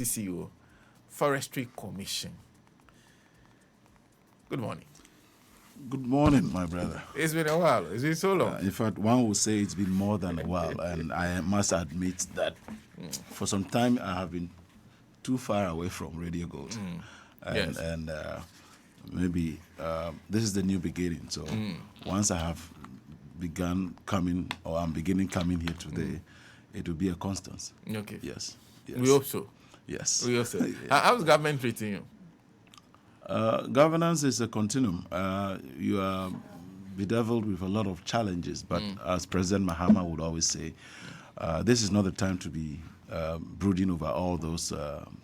CCO, Forestry Commission. Good morning. Good morning, my brother. It's been a while. It's been so long. In fact, one would say it's been more than a while, and I must admit that for some time I have been too far away from Radio Gold. And maybe this is the new beginning. So once I have begun coming, or I'm beginning coming here today, it will be a constant. Okay. Yes. We hope so. Yes. We hope so. How's government treating you? Governance is a continuum. You are bedeviled with a lot of challenges, but as President Mahama would always say, this is not the time to be brooding over all those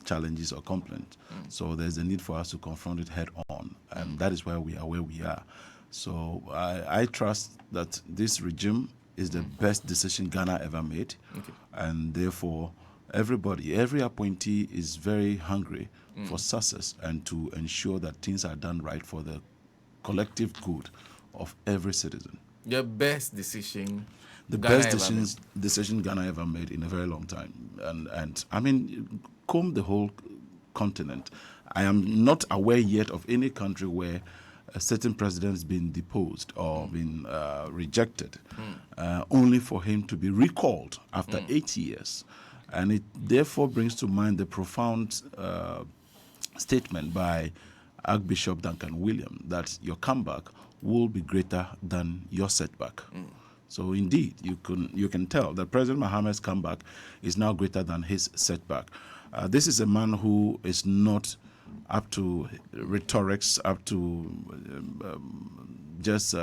challenges or complaints. So there's a need for us to confront it head on, and that is why we are where we are. So I trust that this regime is the best decision Ghana ever made, and therefore every appointee is very hungry for success and to ensure that things are done right for the collective good of every citizen. The best decision decision Ghana ever made in a very long time. And I mean, comb the whole continent. I am not aware yet of any country where a certain president has been deposed or been rejected, only for him to be recalled after 8 years. And it therefore brings to mind the profound statement by Archbishop Duncan William that your comeback will be greater than your setback. So indeed, you can tell that President Mahama's comeback is now greater than his setback. This is a man who is not up to rhetorics, up to just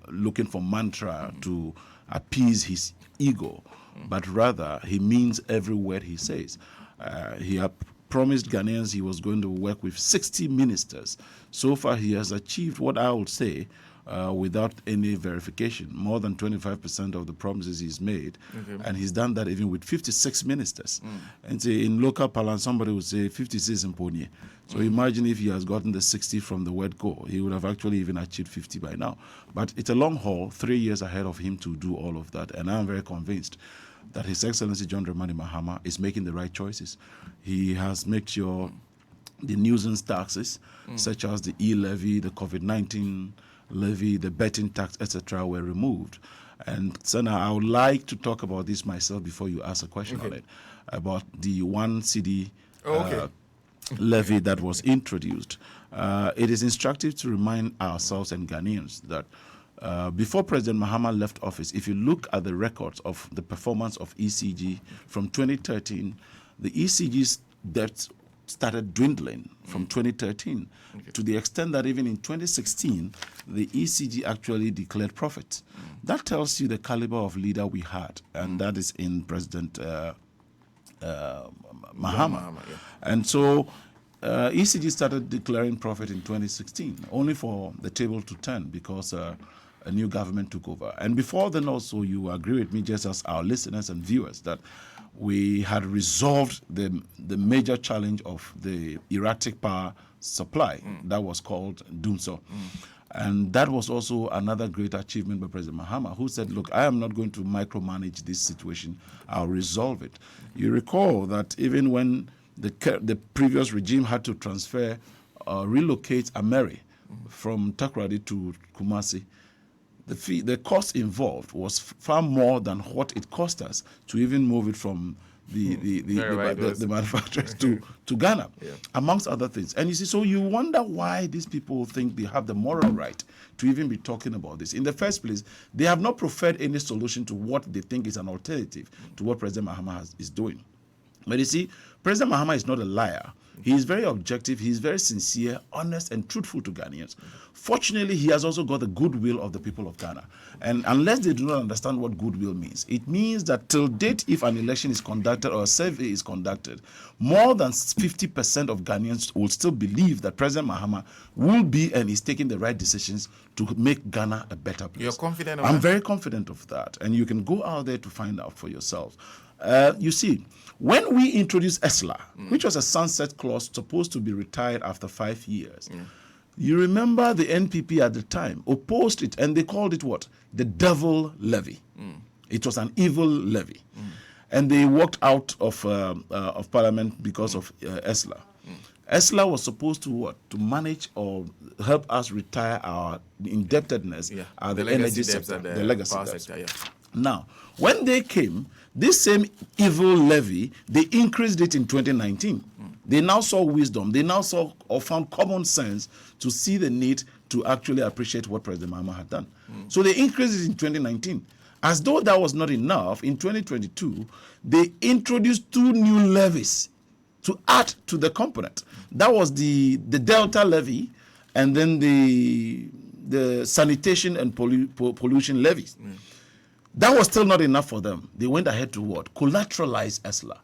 looking for mantra to appease his ego, but rather he means every word he says. He promised Ghanaians he was going to work with 60 ministers. So far, he has achieved what I would say, without any verification, more than 25% of the promises he's made. And he's done that even with 56 ministers. And say in local parlance, somebody would say 56 in Pony. So imagine if he has gotten the 60 from the word go. He would have actually even achieved 50 by now. But it's a long haul, 3 years ahead of him to do all of that. And I'm very convinced that His Excellency John Dramani Mahama is making the right choices. He has made sure the nuisance taxes, such as the e-levy, the COVID-19 levy, the betting tax, etc., were removed. And Sana, I would like to talk about this myself before you ask a question on it, about the 1 cedi levy that was introduced. It is instructive to remind ourselves and Ghanaians that before President Mahama left office, if you look at the records of the performance of ECG from 2013, the ECG's debt started dwindling from 2013 to the extent that even in 2016, the ECG actually declared profit. That tells you the caliber of leader we had, and that is in President Mahama. And so ECG started declaring profit in 2016, only for the table to turn because a new government took over. And before then also, you agree with me, just as our listeners and viewers, that we had resolved the major challenge of the erratic power supply that was called Doomso. And that was also another great achievement by President Mahama, who said, look, I am not going to micromanage this situation. I'll resolve it. You recall that even when the previous regime had to transfer, relocate Ameri from Takoradi to Kumasi, the cost involved was far more than what it cost us to even move it from the manufacturers to Ghana, amongst other things. And you see, so you wonder why these people think they have the moral right to even be talking about this. In the first place, they have not preferred any solution to what they think is an alternative to what President Mahama is doing. But you see, President Mahama is not a liar. He is very objective, he is very sincere, honest, and truthful to Ghanaians. Fortunately, he has also got the goodwill of the people of Ghana. And unless they do not understand what goodwill means, it means that till date, if an election is conducted or a survey is conducted, more than 50% of Ghanaians will still believe that President Mahama will be and is taking the right decisions to make Ghana a better place. You're confident of I'm that? very confident of that. And you can go out there to find out for yourself. You see, when we introduced ESLA, which was a sunset clause supposed to be retired after 5 years, you remember the NPP at the time opposed it, and they called it what? The devil levy. It was an evil levy. and they walked out of Parliament because of ESLA. ESLA was supposed to what? To manage or help us retire our indebtedness at the energy sector, the legacy debts. Sector, yeah. Now, when they came, this same evil levy, they increased it in 2019. They now saw wisdom. They now saw or found common sense to see the need to actually appreciate what President Mahama had done. So they increased it in 2019. As though that was not enough, in 2022, they introduced 2 new levies to add to the component. That was the Delta levy and then the sanitation and pollution levies. That was still not enough for them. They went ahead to what? Collateralize ESLA.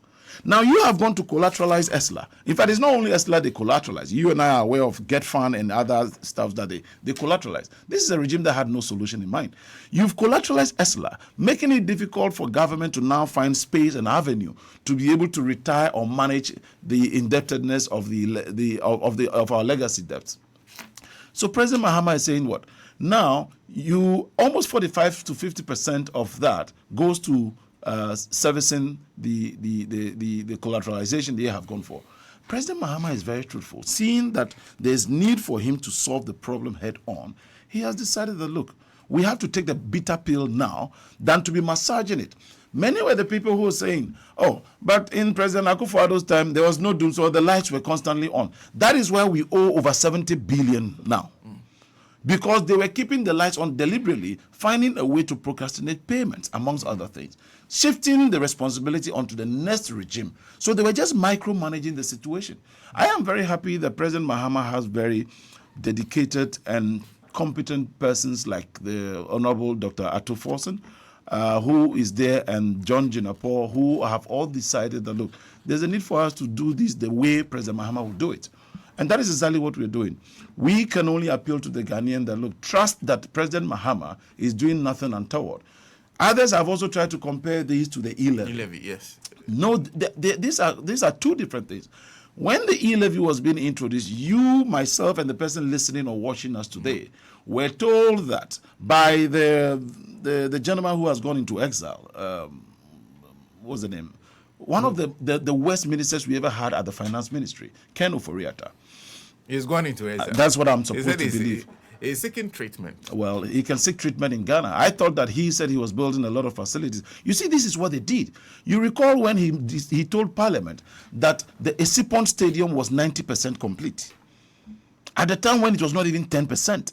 Now you have gone to collateralize ESLA. In fact, it's not only ESLA they collateralize. You and I are aware of Get Fund and other stuff that they collateralize. This is a regime that had no solution in mind. You've collateralized ESLA, making it difficult for government to now find space and avenue to be able to retire or manage the indebtedness of our legacy debts. So President Mahama is saying what? Now, you almost 45 to 50% of that goes to servicing the collateralization they have gone for. President Mahama is very truthful. Seeing that there's need for him to solve the problem head on, he has decided that, look, we have to take the bitter pill now than to be massaging it. Many were the people who were saying, oh, but in President Akufo-Addo's time, there was no doom, so the lights were constantly on. That is why we owe over 70 billion now. Because they were keeping the lights on deliberately, finding a way to procrastinate payments, amongst other things, shifting the responsibility onto the next regime. So they were just micromanaging the situation. I am very happy that President Mahama has very dedicated and competent persons like the Honorable Dr. Ato Forson, who is there, and John Jinapor, who have all decided that, look, there's a need for us to do this the way President Mahama will do it. And that is exactly what we're doing. We can only appeal to the Ghanaian that, look, trust that President Mahama is doing nothing untoward. Others have also tried to compare these to the e-levy. E-levy, yes. No, these are 2 different things. When the e-levy was being introduced, you, myself, and the person listening or watching us today were told that by the gentleman who has gone into exile, what's the name? One of the worst ministers we ever had at the finance ministry, Ken Oforiatta. He's gone into exile. That's what I'm supposed to believe. He's seeking treatment. Well, he can seek treatment in Ghana. I thought that he said he was building a lot of facilities. You see, this is what they did. You recall when he told Parliament that the Esipon Stadium was 90% complete, at the time when it was not even 10%.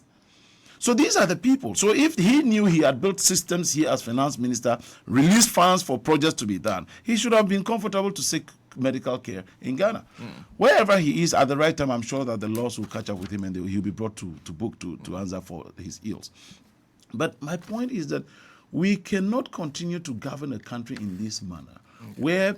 So these are the people. So if he knew he had built systems here as finance minister, released funds for projects to be done, he should have been comfortable to seek medical care in Ghana. Wherever he is at the right time, I'm sure that the laws will catch up with him and he'll be brought to book to answer for his ills. But my point is that we cannot continue to govern a country in this manner, where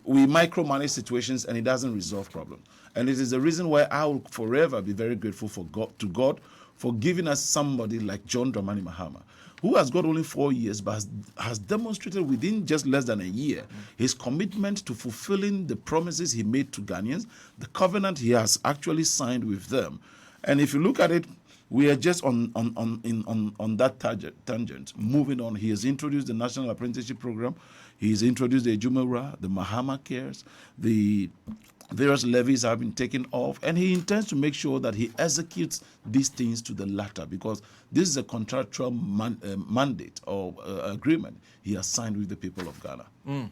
we micromanage situations and it doesn't resolve problems. And it is the reason why I will forever be very grateful to God for giving us somebody like John Dramani Mahama, who has got only 4 years, but has demonstrated within just less than a year his commitment to fulfilling the promises he made to Ghanaians, the covenant he has actually signed with them. And if you look at it, we are just on that tangent. Moving on, he has introduced the National Apprenticeship Program. He's introduced the Ejumera, the Mahama Cares, the various levies have been taken off, and he intends to make sure that he executes these things to the latter, because this is a contractual mandate or agreement he has signed with the people of Ghana.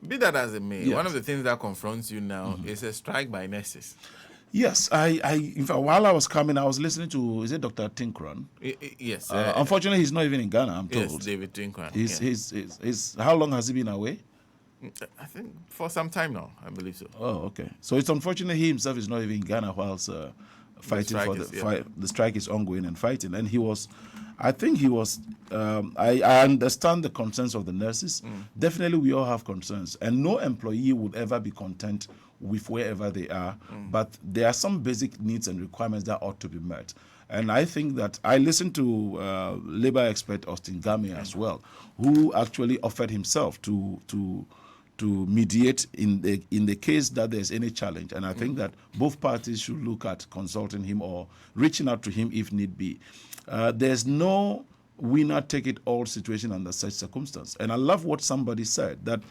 Be that as it may, Yes. one of the things that confronts you now is a strike by nurses. Yes, in fact, while I was coming, I was listening to, is it Dr. Tinkran? Yes. Unfortunately, he's not even in Ghana, I'm told. Yes, David Tinkran. He's how long has he been away? I think for some time now, I believe so. Oh, okay. So it's unfortunate he himself is not even in Ghana whilst fighting for the fight. The strike is ongoing and fighting. And he was, I think he was, I understand the concerns of the nurses. Definitely we all have concerns. And no employee would ever be content with wherever they are. But there are some basic needs and requirements that ought to be met. And I think that I listened to labor expert Austin Game as well, who actually offered himself to mediate in the case that there's any challenge. And I think that both parties should look at consulting him or reaching out to him if need be. There's no winner take it all situation under such circumstance. And I love what somebody said, that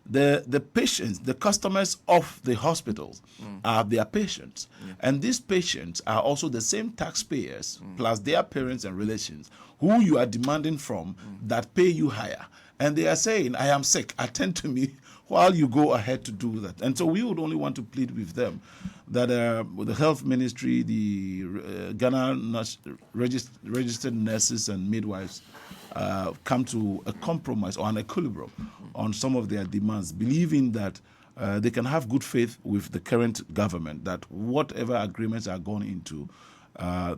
the patients, the customers of the hospitals are their patients. And these patients are also the same taxpayers plus their parents and relations who you are demanding from that pay you higher. And they are saying, I am sick, attend to me, while you go ahead to do that. And so we would only want to plead with them that with the health ministry, the Ghana registered nurses and midwives come to a compromise or an equilibrium on some of their demands, believing that they can have good faith with the current government, that whatever agreements are gone into,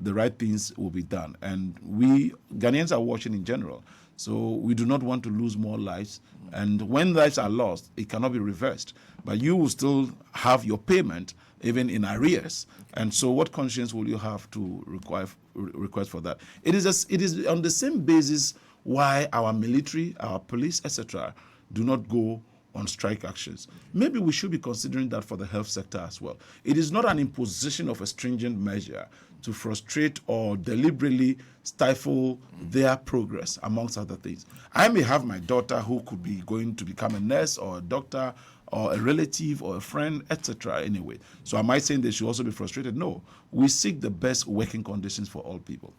the right things will be done. And we, Ghanaians, are watching in general. So we do not want to lose more lives. And when lives are lost, it cannot be reversed. But you will still have your payment, even in arrears. And so what conscience will you have to request for that? It is on the same basis why our military, our police, etc., do not go on strike actions. Maybe we should be considering that for the health sector as well. It is not an imposition of a stringent measure to frustrate or deliberately stifle their progress, amongst other things. I may have my daughter who could be going to become a nurse or a doctor or a relative or a friend, etc. anyway. So am I saying they should also be frustrated? No. We seek the best working conditions for all people.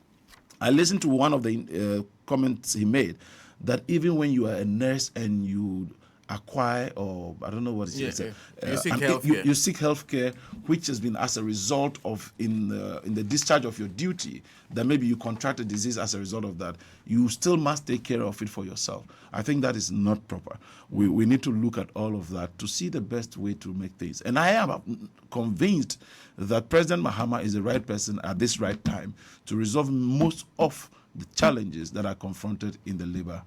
I listened to one of the comments he made, that even when you are a nurse and you acquire, or I don't know what it is, you seek healthcare. You seek healthcare, which has been as a result of in the discharge of your duty, that maybe you contract a disease as a result of that, you still must take care of it for yourself. I think that is not proper. We need to look at all of that to see the best way to make things. And I am convinced that President Mahama is the right person at this right time to resolve most of the challenges that are confronted in the labor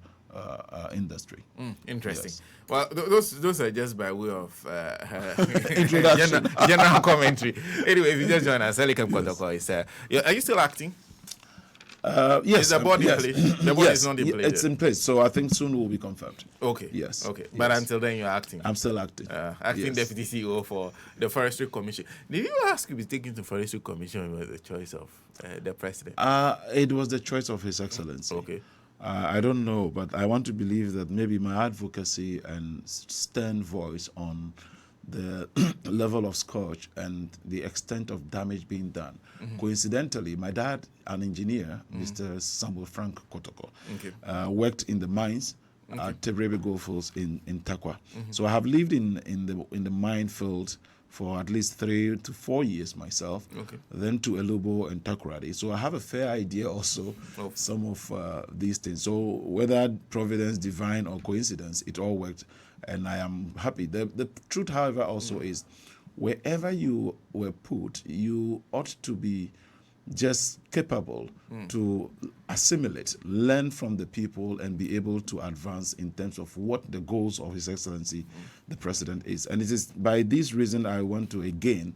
industry. Interesting. Yes. Well, those are just by way of Introduction. general commentary. Anyway, if you just join us, Elikem Koto is are you still acting? Yes. Is the board in place? The board is not in place. It's in place, so I think soon will be confirmed. Okay. Yes. Okay. But Yes. until then, you're acting. I'm still acting. Acting Yes. Deputy CEO for the Forestry Commission. Did you ask to be taken to Forestry Commission with the choice of the president? It was the choice of His Excellency. Okay. I don't know, but I want to believe that maybe my advocacy and stern voice on the level of scourge and the extent of damage being done. Coincidentally, my dad, an engineer, Mr. Samuel Frank Kotoko, worked in the mines at Tebrebe Goldfields in Takwa. So I have lived in the mine field for at least 3 to 4 years myself, then to Elubo and Takoradi. So I have a fair idea also of some of these things. So whether providence, divine, or coincidence, it all worked, and I am happy. The truth, however, also is wherever you were put, you ought to be just capable to assimilate, learn from the people, and be able to advance in terms of what the goals of His Excellency, the President, is. And it is by this reason I want to again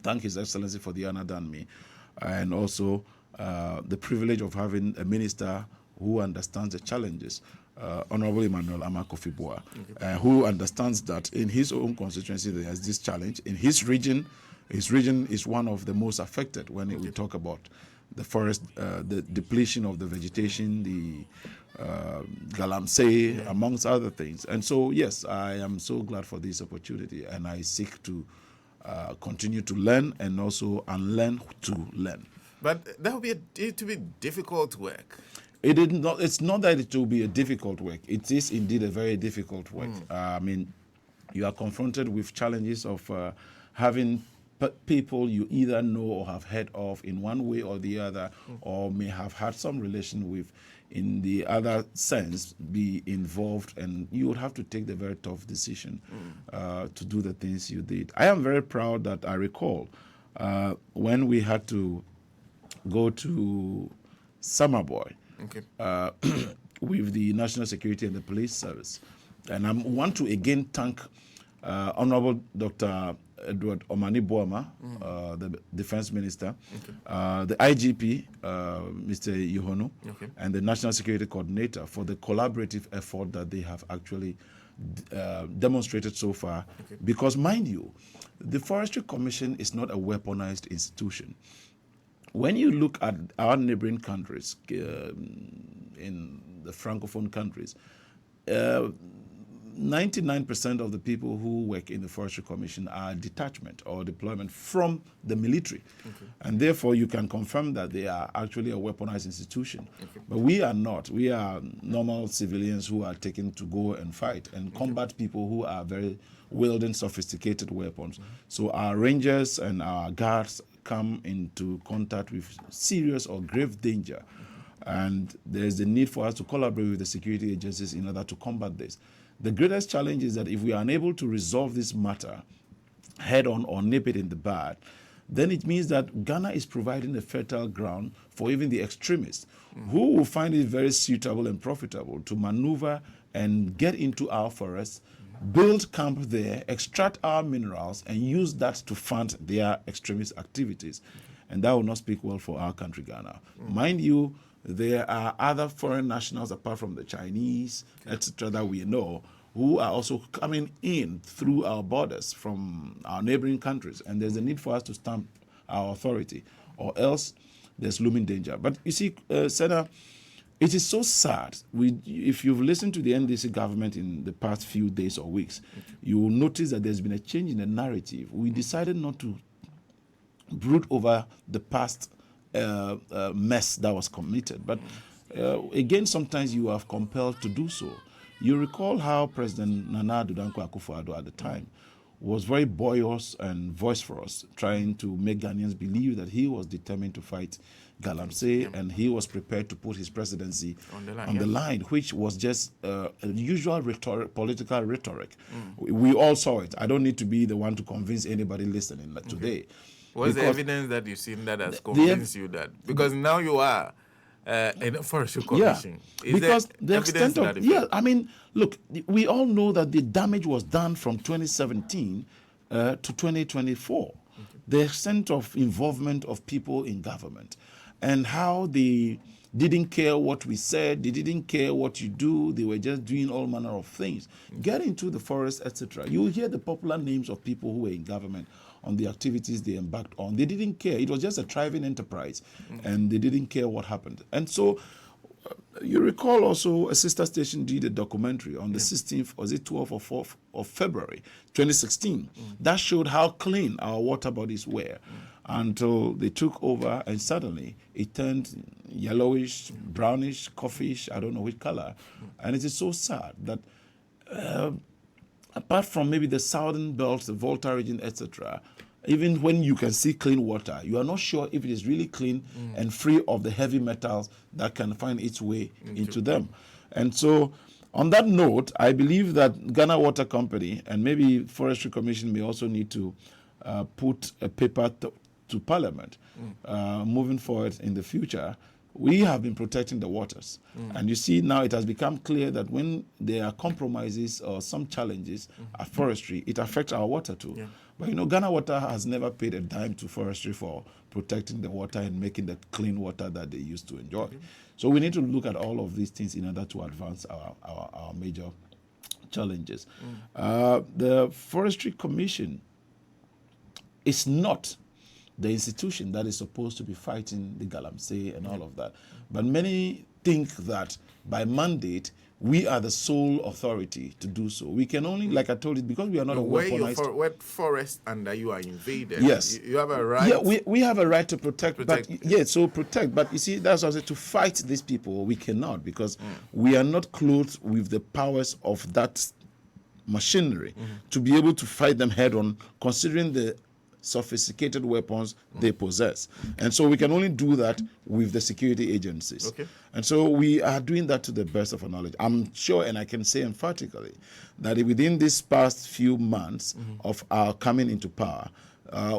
thank His Excellency for the honor done me, and also the privilege of having a minister who understands the challenges, Honorable Emmanuel Amakofi-Boa, who understands that in his own constituency there is this challenge. In his region is one of the most affected when we talk about the forest, the depletion of the vegetation, the galamsey, amongst other things. And so, yes, I am so glad for this opportunity, and I seek to continue to learn and also unlearn to learn. But that would be it will be difficult work. It is not. It's not that it will be a difficult work. It is indeed a very difficult work. I mean, you are confronted with challenges of having people you either know or have heard of in one way or the other, or may have had some relation with in the other sense, be involved, and you would have to take the very tough decision to do the things you did. I am very proud that I recall when we had to go to Summerboy with the National Security and the Police Service. And I want to again thank Honorable Dr. Edward Omani Boama, the Defense Minister, the IGP, Mr. Yohonu, and the National Security Coordinator for the collaborative effort that they have actually demonstrated so far. Because, mind you, the Forestry Commission is not a weaponized institution. when you look at our neighboring countries, in the Francophone countries, 99% of the people who work in the Forestry Commission are detachment or deployment from the military. And therefore, you can confirm that they are actually a weaponized institution. But we are not. We are normal civilians who are taken to go and fight and combat people who are very wielding sophisticated weapons. So our rangers and our guards come into contact with serious or grave danger. And there's the need for us to collaborate with the security agencies in order to combat this. The greatest challenge is that if we are unable to resolve this matter head on or nip it in the bud, then it means that Ghana is providing a fertile ground for even the extremists who will find it very suitable and profitable to maneuver and get into our forests, build camp there, extract our minerals, and use that to fund their extremist activities. And that will not speak well for our country, Ghana. Mind you, there are other foreign nationals apart from the Chinese, etc., that we know, who are also coming in through our borders from our neighboring countries. And there's a need for us to stamp our authority, or else there's looming danger. But you see, Senator, it is so sad. If you've listened to the NDC government in the past few days or weeks, you will notice that there's been a change in the narrative. We decided not to brood over the past mess that was committed. But again, sometimes you are compelled to do so. You recall how President Nana Addo Dankwa Akufo-Addo at the time was very boisterous and vociferous, trying to make Ghanaians believe that he was determined to fight Galamsey, and he was prepared to put his presidency on the line, which was just a usual political rhetoric. We all saw it. I don't need to be the one to convince anybody listening today. What's the evidence that you've seen that has convinced you that? Because now you are in a forestry commission. Yeah, because the extent of... I mean, look, we all know that the damage was done from 2017 to 2024. The extent of involvement of people in government and how they didn't care what we said, they didn't care what you do, they were just doing all manner of things. Get into the forest, etc. You will hear the popular names of people who were in government on the activities they embarked on. They didn't care. It was just a thriving enterprise, and they didn't care what happened. And so you recall also a sister station did a documentary on the 16th, was it 12th or 4th of February 2016, that showed how clean our water bodies were until they took over, and suddenly it turned yellowish, brownish, coffeeish, I don't know which color. And it is so sad that apart from maybe the southern belts, the Volta region, etc., even when you can see clean water, you are not sure if it is really clean and free of the heavy metals that can find its way into them. And so, on that note, I believe that Ghana Water Company and maybe Forestry Commission may also need to put a paper to Parliament moving forward in the future. We have been protecting the waters. And you see now it has become clear that when there are compromises or some challenges at forestry, it affects our water too. But you know, Ghana Water has never paid a dime to forestry for protecting the water and making the clean water that they used to enjoy. So we need to look at all of these things in order to advance our major challenges. The Forestry Commission is not the institution that is supposed to be fighting the Galamsey and all of that. But many think that by mandate, we are the sole authority to do so. We can only, like I told you, because we are not a weaponized... Where forest under you are invaded, yes. You have a right... Yeah, we have a right to protect. But protect. But you see, that's also to fight these people, we cannot, because we are not clothed with the powers of that machinery to be able to fight them head on, considering the sophisticated weapons they possess. And so we can only do that with the security agencies. And so we are doing that to the best of our knowledge. I'm sure, and I can say emphatically, that within these past few months of our coming into power,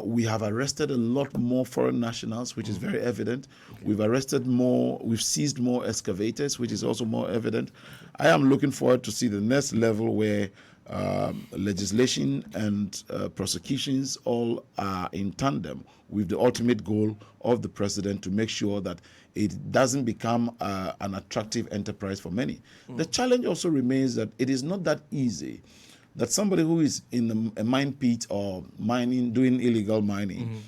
we have arrested a lot more foreign nationals, which is very evident. We've arrested more, we've seized more excavators, which is also more evident. I am looking forward to see the next level where legislation and prosecutions all are in tandem with the ultimate goal of the president to make sure that it doesn't become an attractive enterprise for many. The challenge also remains that it is not that easy that somebody who is in a mine pit or mining, doing illegal mining,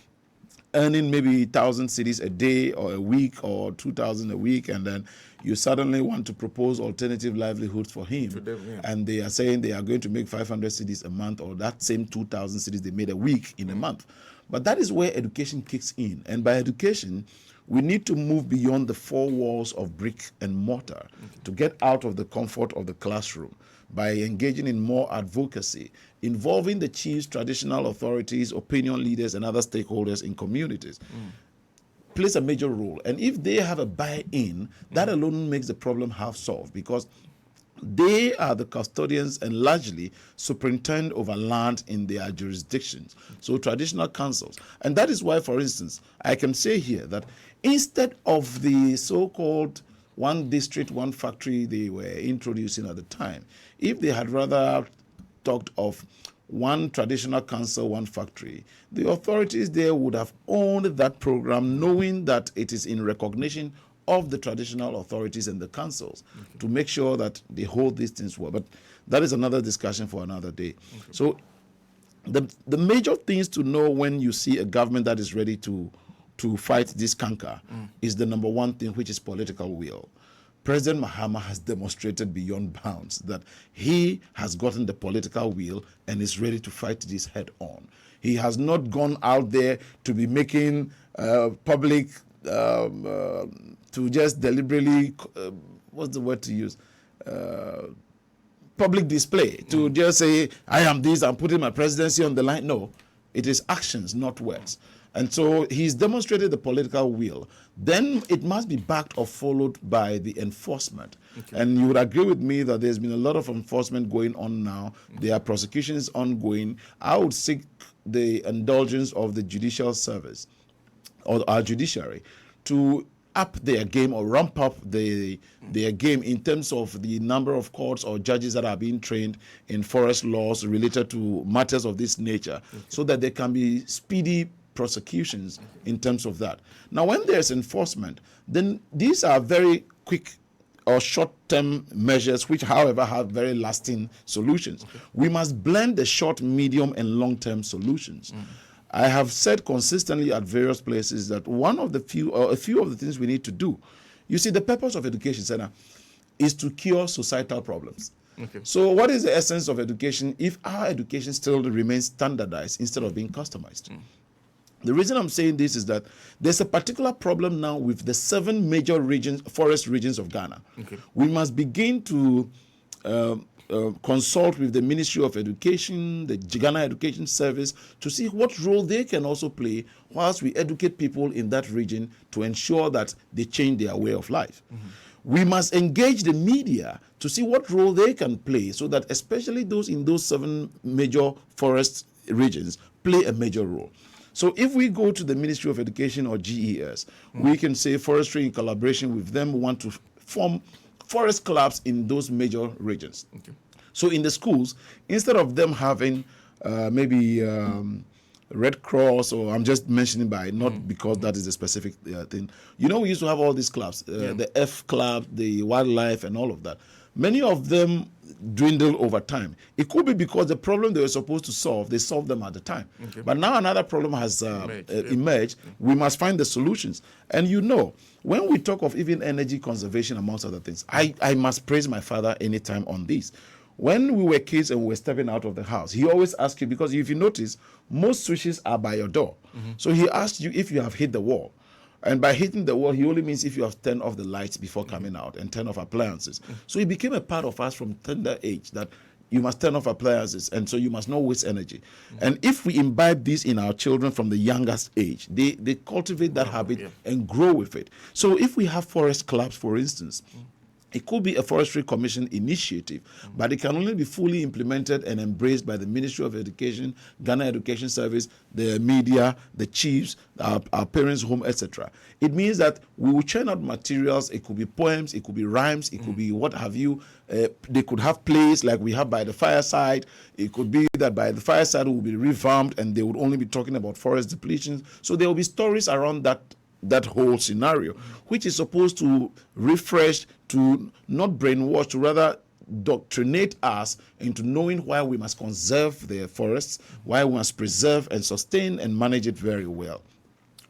earning maybe 1,000 cedis a day or a week or 2,000 a week, and then you suddenly want to propose alternative livelihoods for him, and they are saying they are going to make 500 cedis a month, or that same 2,000 cedis they made a week in a month. But that is where education kicks in. And by education, we need to move beyond the four walls of brick and mortar to get out of the comfort of the classroom by engaging in more advocacy, involving the chiefs, traditional authorities, opinion leaders, and other stakeholders in communities. Plays a major role. And if they have a buy-in, that alone makes the problem half solved, because they are the custodians and largely superintend over land in their jurisdictions. So traditional councils. And that is why, for instance, I can say here that instead of the so-called one district, one factory they were introducing at the time, if they had rather talked of one traditional council, one factory, the authorities there would have owned that program, knowing that it is in recognition of the traditional authorities and the councils to make sure that they hold these things well. But that is another discussion for another day. So the major things to know when you see a government that is ready to fight this canker is the number one thing, which is political will. President Mahama has demonstrated beyond bounds that he has gotten the political will and is ready to fight this head on. He has not gone out there to be making public, to just deliberately, what's the word to use? Public display, to just say, I am this, I'm putting my presidency on the line. No, it is actions, not words. And so he's demonstrated the political will. Then it must be backed or followed by the enforcement. And you would agree with me that there's been a lot of enforcement going on now. There are prosecutions ongoing. I would seek the indulgence of the judicial service or our judiciary to up their game or ramp up their game in terms of the number of courts or judges that are being trained in forest laws related to matters of this nature, so that there can be speedy prosecutions in terms of that. Now, when there's enforcement, then these are very quick or short-term measures, which, however, have very lasting solutions. We must blend the short, medium, and long-term solutions. I have said consistently at various places that one of the a few of the things we need to do, you see, the purpose of Education Center is to cure societal problems. So what is the essence of education if our education still remains standardized instead of being customized? The reason I'm saying this is that there's a particular problem now with the 7 major regions, forest regions of Ghana. We must begin to consult with the Ministry of Education, the Ghana Education Service, to see what role they can also play whilst we educate people in that region to ensure that they change their way of life. We must engage the media to see what role they can play, so that especially those in those 7 major forest regions play a major role. So if we go to the Ministry of Education or GES, we can say Forestry in collaboration with them want to form forest clubs in those major regions. So in the schools, instead of them having maybe Red Cross, or I'm just mentioning by, not because that is a specific thing. You know, we used to have all these clubs, the F Club, the Wildlife, and all of that. Many of them dwindle over time. It could be because the problem they were supposed to solve, they solved them at the time. But now another problem has emerged. We must find the solutions. And you know, when we talk of even energy conservation, amongst other things, I must praise my father anytime on this. When we were kids and we were stepping out of the house, he always asked you, because if you notice, most switches are by your door. So he asked you if you have hit the wall. And by hitting the wall, he only means if you have turned off the lights before coming out and turn off appliances. So it became a part of us from tender age that you must turn off appliances, and so you must not waste energy. And if we imbibe this in our children from the youngest age, they cultivate that habit and grow with it. So if we have forest clubs, for instance, it could be a Forestry Commission initiative, but it can only be fully implemented and embraced by the Ministry of Education, Ghana Education Service, the media, the chiefs, our parents' home, etc. It means that we will churn out materials. It could be poems, it could be rhymes, it could be what have you. They could have plays like we have by the fireside. It could be that by the fireside will be revamped and they would only be talking about forest depletion. So there will be stories around that whole scenario, which is supposed to refresh, to not brainwash, to rather doctrinate us into knowing why we must conserve the forests, why we must preserve and sustain and manage it very well.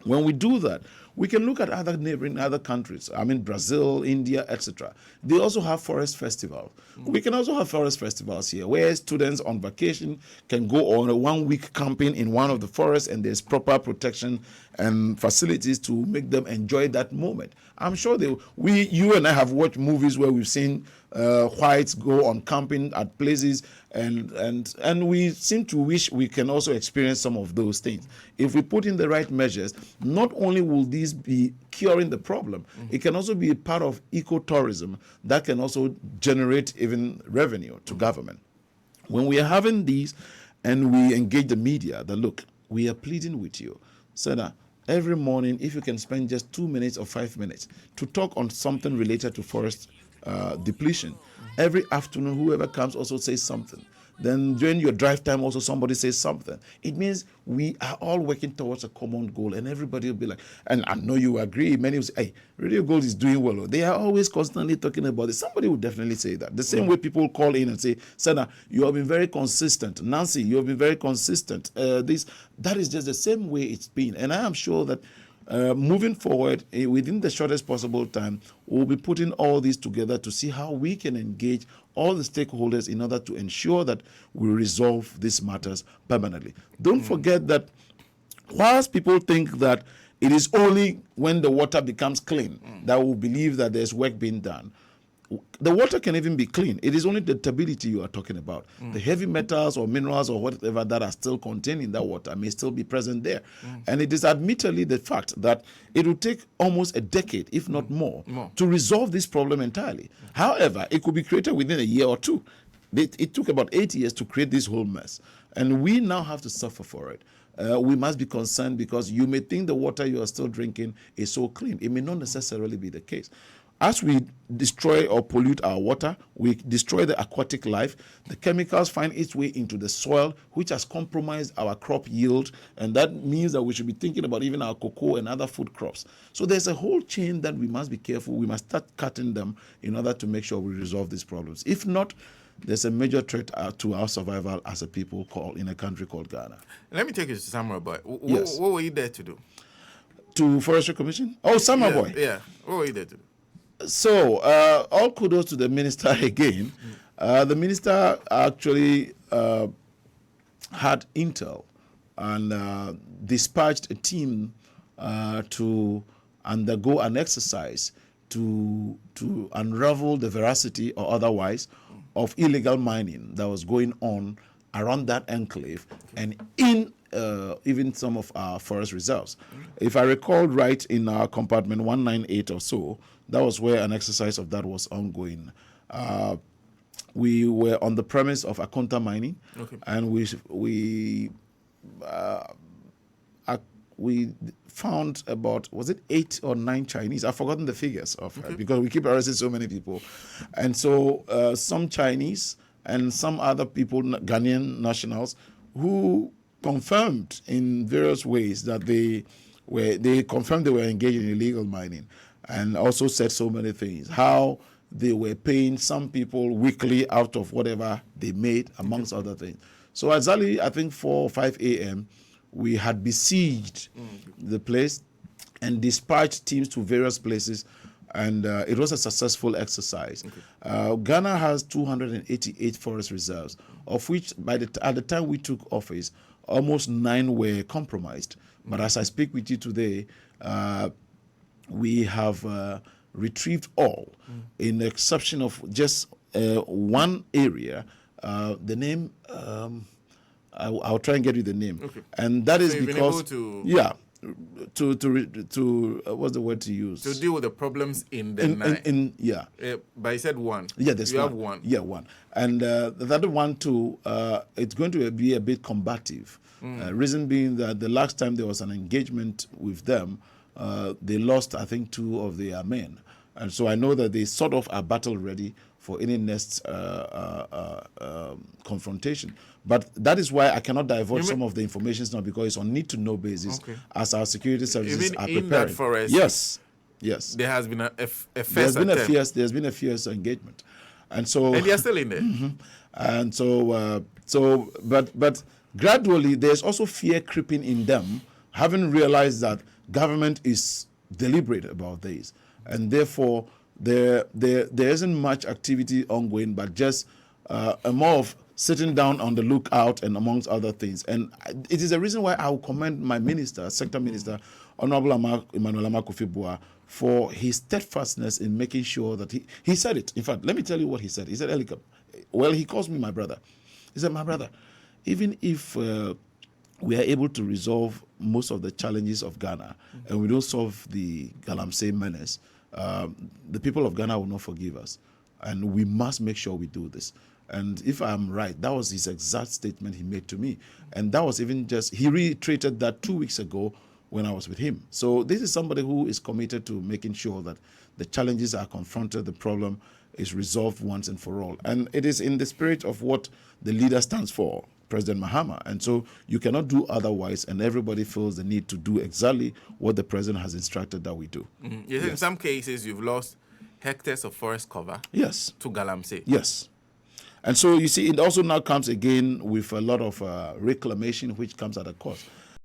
When we do that, we can look at other neighboring other countries. I mean, Brazil, India, etc. They also have forest festivals. We can also have forest festivals here, where students on vacation can go on a 1 week camping in one of the forests, and there's proper protection and facilities to make them enjoy that moment. I'm sure you and I have watched movies where we've seen whites go on camping at places, and we seem to wish we can also experience some of those things. If we put in the right measures, not only will these be curing the problem, it can also be a part of ecotourism that can also generate even revenue to government. When we are having these and we engage the media, that look, we are pleading with you, Senna, every morning, if you can spend just 2 minutes or 5 minutes to talk on something related to forest depletion. Every afternoon, whoever comes also says something. Then during your drive time, also somebody says something. It means we are all working towards a common goal, and everybody will be like, and I know you agree. Many will say, hey, Radio Gold is doing well. They are always constantly talking about it. Somebody will definitely say that. The same way people call in and say, Senna, you have been very consistent. Nancy, you have been very consistent. That is just the same way it's been. And I am sure that moving forward, within the shortest possible time, we'll be putting all these together to see how we can engage all the stakeholders in order to ensure that we resolve these matters permanently. Don't forget that whilst people think that it is only when the water becomes clean that we'll believe that there's work being done, the water can even be clean. It is only the turbidity you are talking about. The heavy metals or minerals or whatever that are still contained in that water may still be present there. And it is admittedly the fact that it will take almost a decade, if not more, to resolve this problem entirely. However, it could be created within a year or two. It took about 8 years to create this whole mess. And we now have to suffer for it. We must be concerned because you may think the water you are still drinking is so clean. It may not necessarily be the case. As we destroy or pollute our water, we destroy the aquatic life. The chemicals find its way into the soil, which has compromised our crop yield. And that means that we should be thinking about even our cocoa and other food crops. So there's a whole chain that we must be careful. We must start cutting them in order to make sure we resolve these problems. If not, there's a major threat to our survival as a people in a country called Ghana. Let me take you to Samuel Boy. Yes. What were you there to do? To Forestry Commission? Oh, Samuel Boy. Yeah. What were you there to do? So, all kudos to the minister again. The minister actually had intel and dispatched a team to undergo an exercise to unravel the veracity or otherwise of illegal mining that was going on around that enclave and in even some of our forest reserves. If I recall right, in our compartment 198 or so, that was where an exercise of that was ongoing. We were on the premise of Akonta mining, and we found about, was it 8 or 9 Chinese? I've forgotten the figures of because we keep arresting so many people. And so some Chinese and some other people, Ghanaian nationals, who confirmed in various ways that they confirmed they were engaged in illegal mining, and also said so many things. How they were paying some people weekly out of whatever they made, amongst other things. So exactly, I think 4 or 5 a.m., we had besieged the place and dispatched teams to various places, and it was a successful exercise. Ghana has 288 forest reserves, of which at the time we took office, almost 9 were compromised. But as I speak with you today, we have retrieved all, in the exception of just one area. The name, I'll try and get you the name, and that is because to what's the word to use? To deal with the problems in the nine. But I said one. Yeah, there's you one. have one. Yeah, one. And the other one too, it's going to be a bit combative. Reason being that the last time there was an engagement with them, they lost, I think, 2 of their men. And so I know that they sort of are battle ready for any next confrontation. But that is why I cannot divulge some of the information now, because it's on need-to-know basis as our security services are preparing. In that forest, yes. There has been a fierce attempt. There's been a fierce engagement. And so... And they are still in there. And but gradually there's also fear creeping in them, having realized that government is deliberate about this, and therefore there isn't much activity ongoing, but just a more of sitting down on the lookout and amongst other things. And it is a reason why I will commend my minister, sector minister, Honorable Emmanuel Kofi, for his steadfastness in making sure that he said it. In fact, let me tell you what he said. He said, Elikem, well, he calls me my brother. He said, my brother, even if we are able to resolve most of the challenges of Ghana and we don't solve the Galamsey menace, the people of Ghana will not forgive us. And we must make sure we do this. And if I'm right, that was his exact statement he made to me. And that was even he reiterated that 2 weeks ago when I was with him. So this is somebody who is committed to making sure that the challenges are confronted, the problem is resolved once and for all. And it is in the spirit of what the leader stands for, President Mahama. And so you cannot do otherwise, and everybody feels the need to do exactly what the president has instructed that we do. Mm-hmm. Yes. In some cases, you've lost hectares of forest cover to Galamsey. Yes. And so you see, it also now comes again with a lot of reclamation, which comes at a cost.